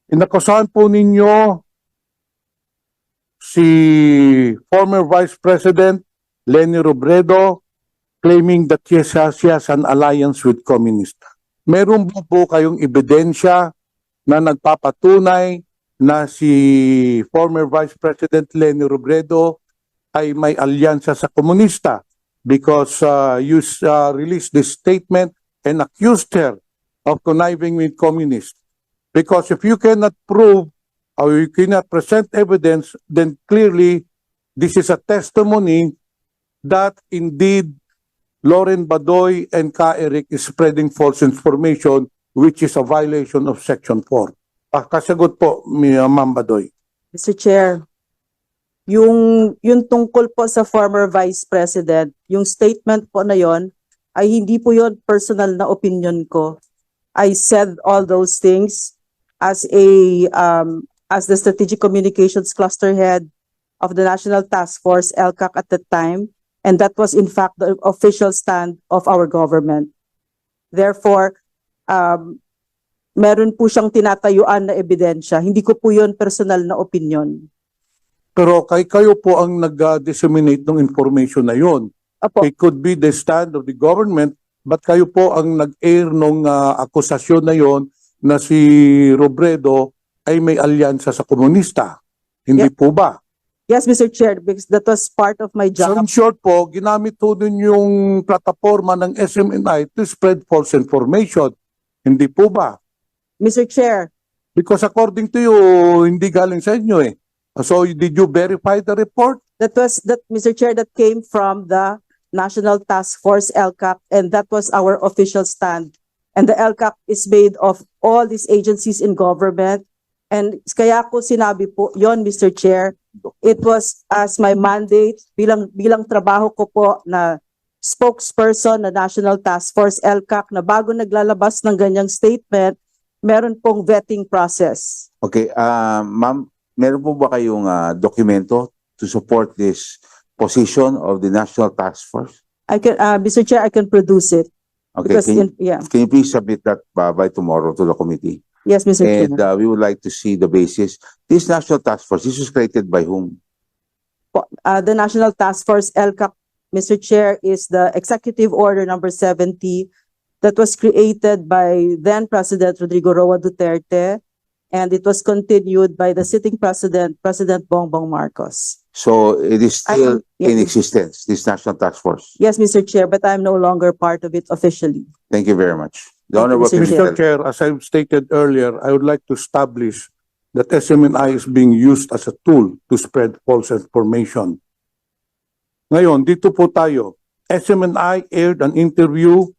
Inakusahan po ninyo si former Vice President Leni Robredo claiming that she has an alliance with communist. Meron po kayong ebidensya na nagpapatunay na si former Vice President Leni Robredo ay may alyansa sa komunista because you released this statement and accused her of conniving with communists. Because if you cannot prove or you cannot present evidence, then clearly this is a testimony that indeed Lauren Badoy and Ka Eric is spreading false information, which is a violation of Section 4. Kasagot po, Ma'am Badoy. Mr. Chair, yung tungkol po sa former Vice President, yung statement po na yon ay hindi po yon personal na opinion ko. I said all those things as the Strategic Communications Cluster Head of the National Task Force, LCAC at the time, and that was in fact the official stand of our government. Therefore, meron po siyang tinatayuan na ebidensya. Hindi ko po yun personal na opinion. Pero kayo po ang nag-disseminate ng information na yun. Opo. It could be the stand of the government, but kayo po ang nag-air ng akusasyon na yun na si Robredo ay may alyansa sa komunista. Hindi po ba? Yes, Mr. Chair, because that was part of my So job. in short po, ginamit po din yung plataforma ng SMNI to spread false information. Hindi po ba? Mr. Chair, Because according to you, hindi galing sa inyo eh. So did you verify the report? Mr. Chair, that came from the National Task Force, LCAC, and that was our official stand. And the LCAC is made of all these agencies in government. And kaya ko sinabi po yon, Mr. Chair, it was as my mandate bilang trabaho ko po na spokesperson na National Task Force, LCAC, na bago naglalabas ng ganyang statement, meron pong vetting process. Okay, ma'am, meron po ba kayong dokumento to support this position of the National Task Force? Mr. Chair, I can produce it. Okay, Because can yeah. you please submit that by tomorrow to the committee? Yes, Mr. And Chair. we would like to see the basis. This National Task Force, this was created by whom? The National Task Force, LCAC, Mr. Chair, is the Executive Order number 70 that was created by then President Rodrigo Roa Duterte, and it was continued by the sitting President, President Bongbong Marcos. So it is still yeah. in existence, this National Task Force. Yes, Mr. Chair, but I'm no longer part of it officially. Thank you very much. The Thank you, Honorable Mr. Mr. Minister. Chair, as I've stated earlier, I would like to establish that SMNI is being used as a tool to spread false information. Ngayon, dito po tayo. SMNI aired an interview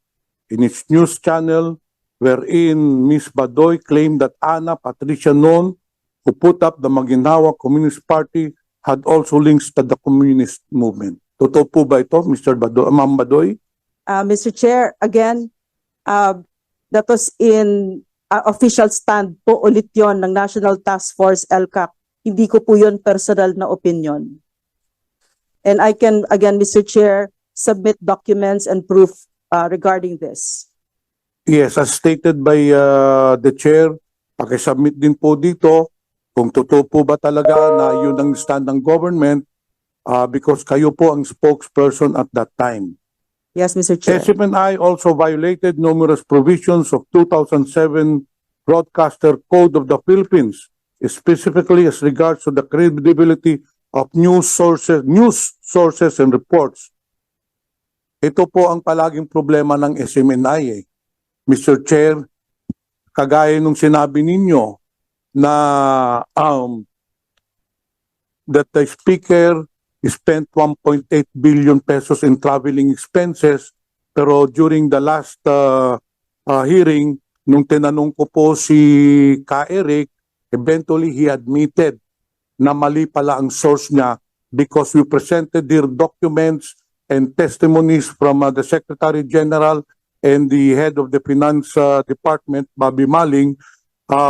in its news channel wherein Ms. Badoy claimed that Ana Patricia Noon, who put up the Maginhawa Communist Party, had also links to the communist movement. Totoo po ba ito, Mr. Badoy, Ma'am Badoy? Mr. Chair, again, that was in official stand po ulit yon ng National Task Force, LCAC. Hindi ko po yon personal na opinion. And I can, again, Mr. Chair, submit documents and proof regarding this. Yes, as stated by the chair, pakisubmit din po dito kung totoo po ba talaga na yun ang stand ng government because kayo po ang spokesperson at that time. Yes, Mr. Chair. SMNI also violated numerous provisions of 2007 Broadcaster Code of the Philippines, specifically as regards to the credibility of news sources and reports. Ito po ang palaging problema ng SMNI eh. Mr. Chair, kagaya nung sinabi ninyo na that the speaker spent 1.8 billion pesos in traveling expenses, pero during the last hearing, nung tinanong ko po si Ka Eric, eventually he admitted na mali pala ang source niya because we presented their documents and testimonies from the Secretary General and the head of the Finance Department, Bobby Maling,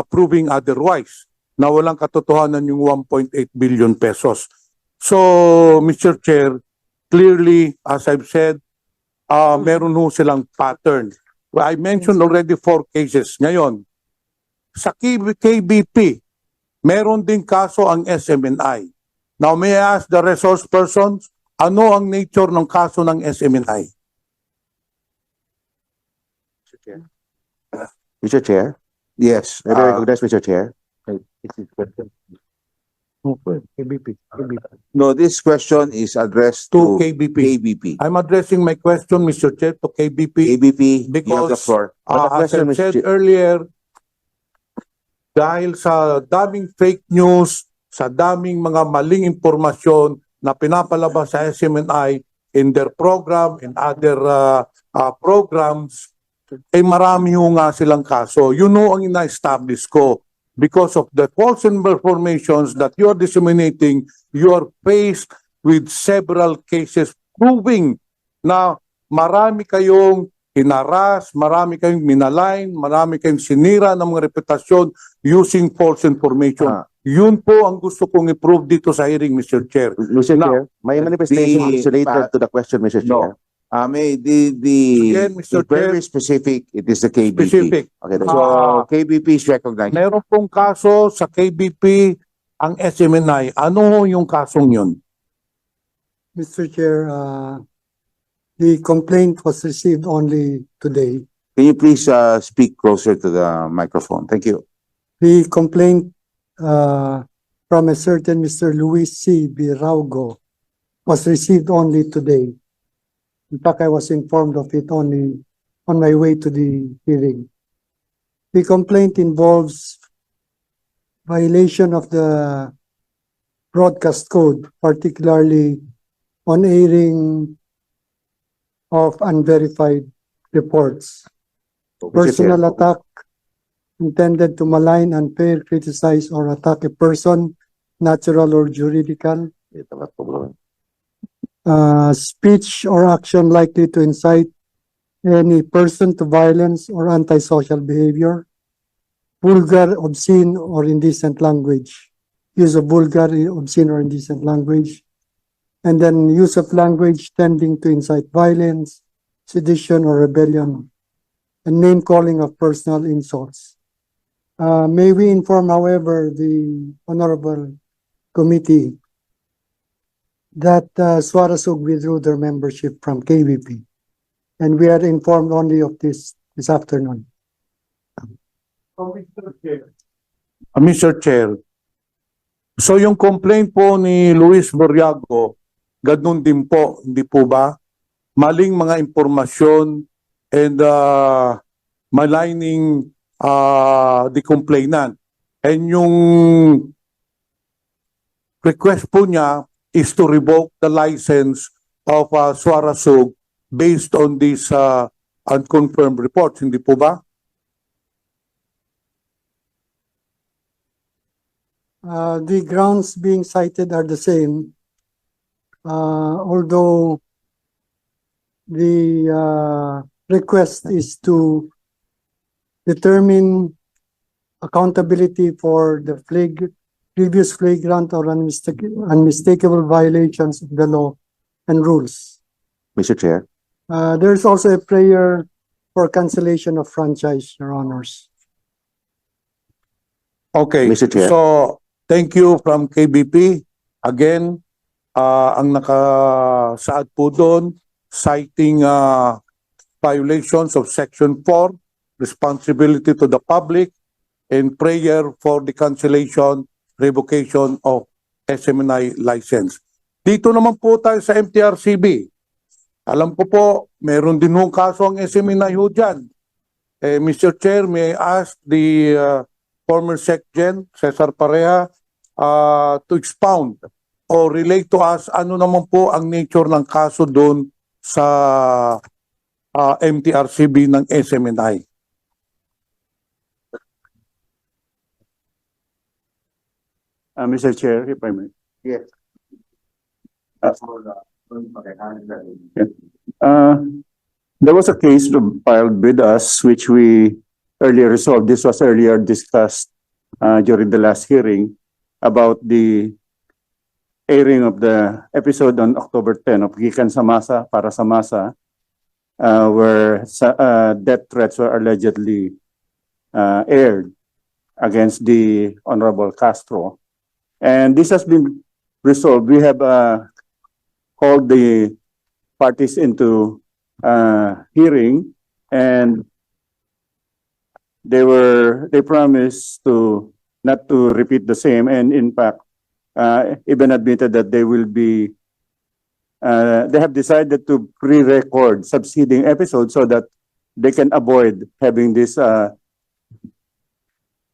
proving otherwise na walang katotohanan yung 1.8 billion pesos. So, Mr. Chair, clearly, as I've said, meron ho silang pattern. Well, I mentioned already 4 cases. Ngayon, sa KBP, meron din kaso ang SMNI. Now, may I ask the resource persons, ano ang nature ng kaso ng SMNI? Mr. Chair? Yes. May I recognize Mr. Chair? KBP. No, this question is addressed To to KBP. KBP. I'm addressing my question, Mr. Chair, to KBP. KBP, you have the Because, floor. But the As question, I Mr. said Chair- earlier, dahil sa daming fake news, sa daming mga maling impormasyon na pinapalabas sa SMNI in their program and other programs, eh marami ho nga silang kaso. Yun ho ang ina-establish ko. Because of the false informations that you are disseminating, you are faced with several cases proving na marami kayong hinaras, marami kayong minalign, marami kayong sinira ng mga reputasyon using false information. Yun po ang gusto kong i-prove dito sa hearing, Mr. Chair. Mr. Now, Chair, my manifestation the- is related to the question, Mr. Chair. May Again, Mr. it's very Chair. specific, it is the KBP. Specific. Okay, so KBP is recognized. Meron pong kaso sa KBP ang SMNI. Ano ho yung kasong yun? Mr. Chair, the complaint was received only today. Can you please speak closer to the microphone? Thank you. The complaint from a certain Mr. Luis C. Biraugo was received only today. In fact, I was informed of it only on my way to the hearing. The complaint involves violation of the broadcast code, particularly on airing of unverified reports. Personal attack intended to malign, unfair, criticize, or attack a person, natural or juridical. Speech or action likely to incite any person to violence or antisocial behavior. Vulgar, obscene, or indecent language. Use of vulgar, obscene, or indecent language. And then use of language tending to incite violence, sedition, or rebellion. And name calling of personal insults. May we inform, however, the Honorable Committee that Suarasug withdrew their membership from KBP. And we are informed only of this afternoon. Mr. Chair, so yung complaint po ni Luis Borriago, ganun din po, hindi po ba? Maling mga impormasyon and maligning the complainant. And yung request po niya is to revoke the license of Suarasug based on these unconfirmed reports, hindi po ba? The grounds being cited are the same, although the request is to determine accountability for the previous flagrant or unmistakable violations of the law and rules. Mr. Chair. There's also a prayer for cancellation of franchise, Your Honors. Okay, Mr. Chair. so thank you from KBP. Again, ang nakasaad po doon, citing violations of Section 4, responsibility to the public, and prayer for the cancellation, revocation of SMNI license. Dito naman po tayo sa MTRCB. Alam ko po, meron din hong kaso ang SMNI ho dyan. Mr. Chair, may I ask the former SecGen, Cesar Pareha, to expound or relate to us ano naman po ang nature ng kaso doon sa MTRCB ng SMNI. Mr. Chair, if I may. Yes. There was a case filed with us which we earlier resolved. This was earlier discussed during the last hearing about the airing of the episode on October 10 of Gikan sa Masa para sa Masa, where death threats were allegedly aired. against the Honorable Castro. And this has been resolved. We have called the parties into hearing, and they promised to not to repeat the same, and in fact, even admitted that they will be they have decided to pre-record succeeding episodes so that they can avoid having this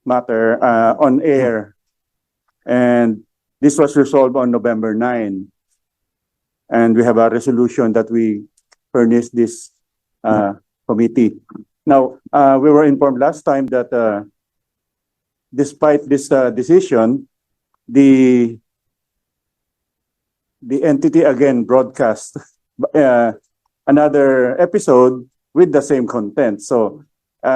matter on air. And this was resolved on November 9. And we have a resolution that we furnish this committee. Now, we were informed last time that despite this decision, the entity again broadcast another episode with the same content. So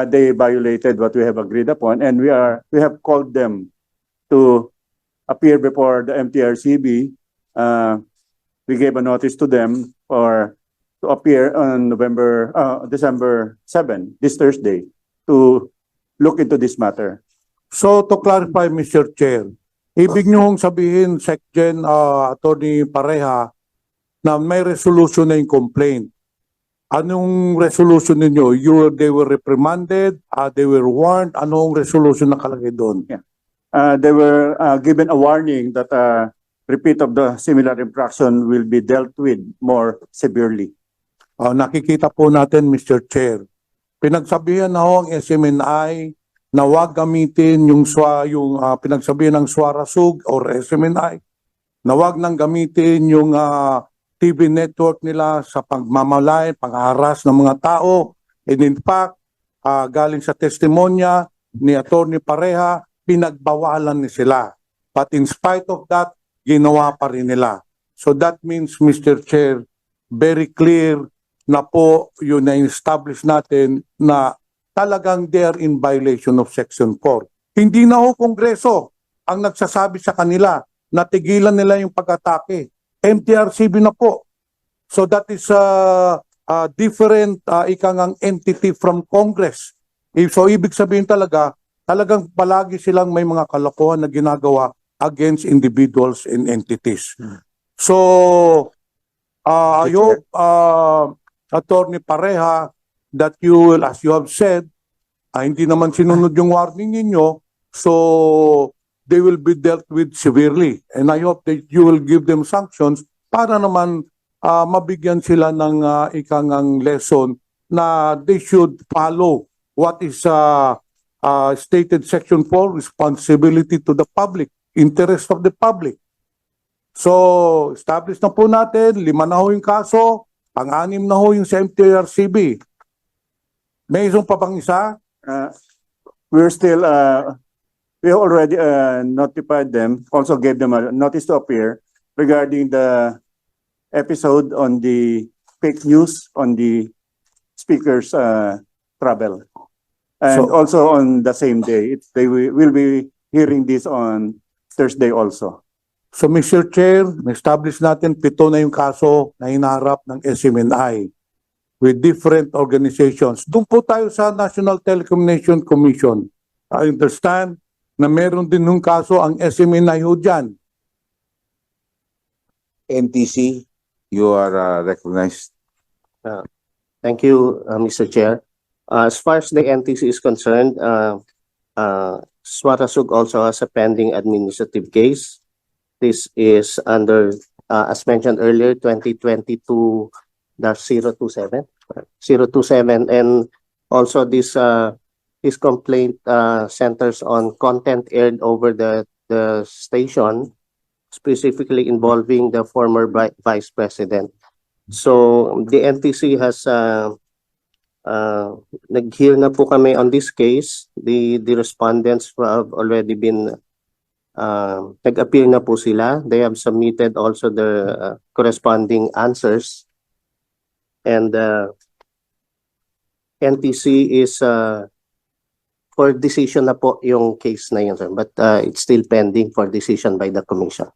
they violated what we have agreed upon, and we have called them to appear before the MTRCB. We gave a notice to them to appear on December 7, this Thursday, to look into this matter. So to clarify, Mr. Chair, ibig nyo sabihin, SecGen Attorney Pareha, na may resolution na yung complaint. Anong resolution ninyo? They were reprimanded? They were warned? Anong resolution nakalagay doon? They were given a warning that repeat of the similar infraction will be dealt with more severely. Nakikita po natin, Mr. Chair, pinagsabihan na ho ang SMNI na huwag gamitin yung pinagsabihan ng Suarasug or SMNI, na huwag nang gamitin yung TV network nila sa pagmamalay, pangharas ng mga tao. And in fact, galing sa testimonya ni Attorney Pareha, pinagbawalan ni sila. But in spite of that, ginawa pa rin nila. So that means, Mr. Chair, very clear na po yun na-establish natin na talagang they are in violation of Section 4. Hindi na ho Kongreso ang nagsasabi sa kanila na tigilan nila yung pag-atake. MTRCB na po. So that is a different ikangang entity from Congress. So ibig sabihin talagang palagi silang may mga kalokohan na ginagawa against individuals and entities. So I hope, Attorney Pareha, that you will, as you have said, hindi naman sinunod yung warning ninyo, so they will be dealt with severely. And I hope that you will give them sanctions para naman mabigyan sila ng ikangang lesson na they should follow what is stated Section 4, responsibility to the public, interest of the public. So, establish na po natin, 5 na ho yung kaso, pang-6 na ho yung sa MTRCB. May isang pa bang isa? We're still, we already notified them, also gave them a notice to appear regarding the episode on the fake news on the speaker's travel. And also on the same day, they will be hearing this on Thursday also. So Mr. Chair, na-establish natin 7 na yung kaso na hinaharap ng SMNI with different organizations. Doon po tayo sa National Telecommunication Commission. I understand na meron din yung kaso ang SMNI ho dyan. NTC, you are recognized. Thank you, Mr. Chair. As far as the NTC is concerned, Suarasug also has a pending administrative case. This is under, as mentioned earlier, 2022-027, and also this complaint centers on content aired over the station, specifically involving the former Vice President. So the NTC has nag-hear na po kami on this case. The respondents have already been nag-appear na po sila. They have submitted also their corresponding answers. And NTC is for decision na po yung case na yun, sir. But it's still pending for decision by the Commission.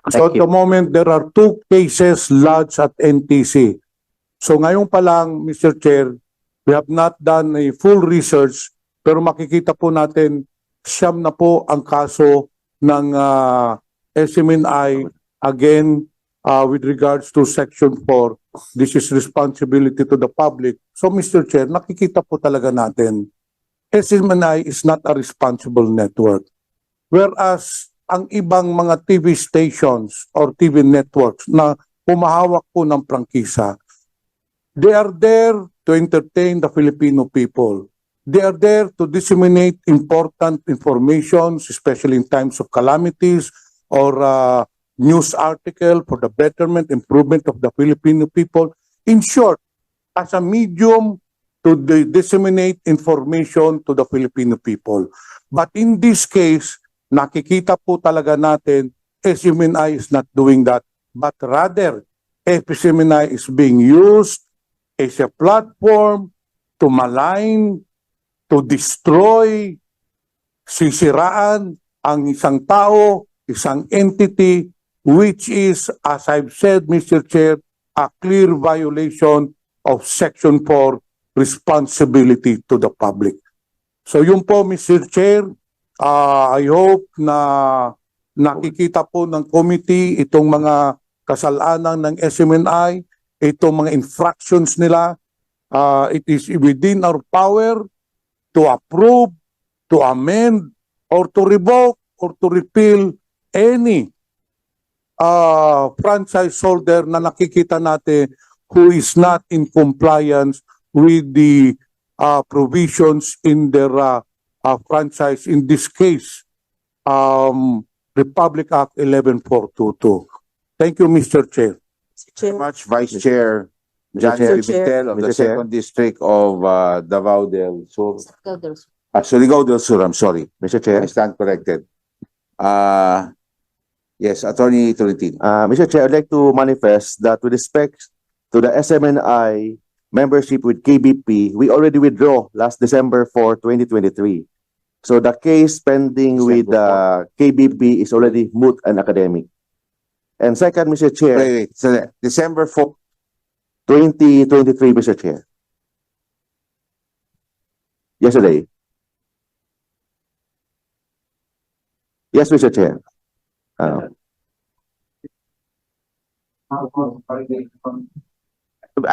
So at the moment, there are 2 cases lodged at NTC. So ngayon pa lang, Mr. Chair, we have not done a full research, pero makikita po natin siyam na po ang kaso ng SMNI again with regards to Section 4. This is responsibility to the public. So Mr. Chair, nakikita po talaga natin SMNI is not a responsible network. Whereas ang ibang mga TV stations or TV networks na humahawak po ng prangkisa, they are there to entertain the Filipino people. They are there to disseminate important information, especially in times of calamities or news article for the betterment, improvement of the Filipino people. In short, as a medium to disseminate information to the Filipino people. But in this case, nakikita po talaga natin, SMNI is not doing that, but rather, SMNI is being used as a platform to malign, to destroy, sisiraan ang isang tao, isang entity, which is, as I've said, Mr. Chair, a clear violation of Section 4, responsibility to the public. So yun po, Mr. Chair, I hope na nakikita po ng committee itong mga kasalanan ng SMNI, itong mga infractions nila. It is within our power to approve, to amend, or to revoke, or to repeal any franchise holder na nakikita natin who is not in compliance with the provisions in their franchise, in this case, Republic Act 11422. Thank you, Mr. Chair. Chair. Much Vice Chair Johnny Mr. Chair. Pimentel of the Mr. Chair. 2nd District of Davao del Sur. Surigao del Sur, I'm sorry. Mr. I Chair. stand corrected. Yes, Attorney Tolentino. Mr. Chair, I'd like to manifest that with respect to the SMNI membership with KBP, we already withdraw last December 4, 2023. So the case pending with KBP is already moot and academic. And second, Mr. Chair, Wait. So, December 4, 2023, Mr. Chair. Yesterday. Yes, Mr. Chair. I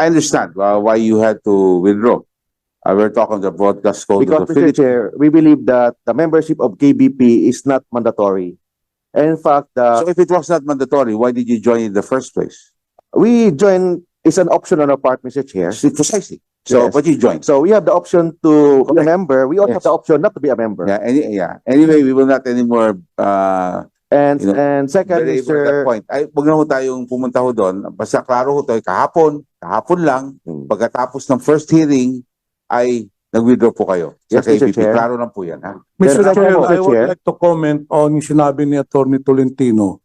understand why you had to withdraw. We're talking the broadcast code Because, of the Mr. Philippines. Chair, we believe that the membership of KBP is not mandatory. And in fact, So if it was not mandatory, why did you join in the first place? we join is an option on our part, Mr. Chair. Precisely. So, Yes. but you joined. So we have the option to be a Correct. member. We also have Yes. the option not to be a member. Yeah. Anyway, we will not anymore And You know, and second, belabor that Mr. point. Ay, wag na ho tayong pumunta ho doon. Basta klaro ho tayo, kahapon lang, pagkatapos ng first hearing, ay nag-withdraw po kayo sa Yes, Mr. KBP. Chair. Klaro lang po yan. Ha? Mr. Then, Chair, Mr. I would Chair. like to comment on yung sinabi ni Attorney Tolentino.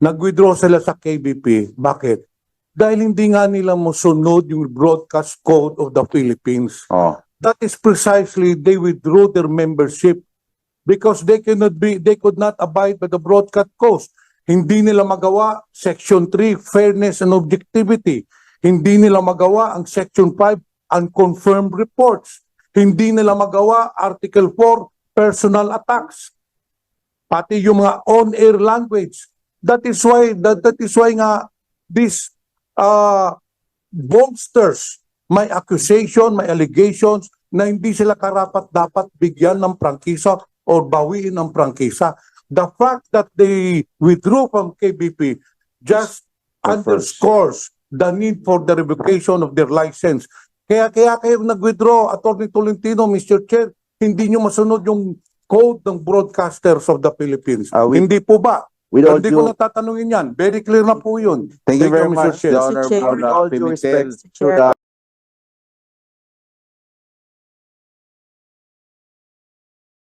Nag-withdraw sila sa KBP. Bakit? Dahil hindi nga nila masunod yung broadcast code of the Philippines. Oh. That is precisely they withdrew their membership because they could not abide by the broadcast code. Hindi nila magawa Section 3, fairness and objectivity. Hindi nila magawa ang Section 5, unconfirmed reports. Hindi nila magawa Article 4, personal attacks. Pati yung mga on-air language. That is why nga this bolsters may accusation, may allegations na hindi sila karapat-dapat bigyan ng prangkisa or bawiin ng prangkisa. The fact that they withdrew from KBP just underscores the need for the revocation of their license. Kaya kayo nag-withdraw, Attorney Tolentino, Mr. Chair, hindi nyo masunod yung code ng broadcasters of the Philippines. Hindi po ba? with all Hindi ko due, na tatanungin yan. Very clear na po yun. Thank you very Mr. much, Chair. the Mr. Chair. Honorable with all due Pimentel. respect to the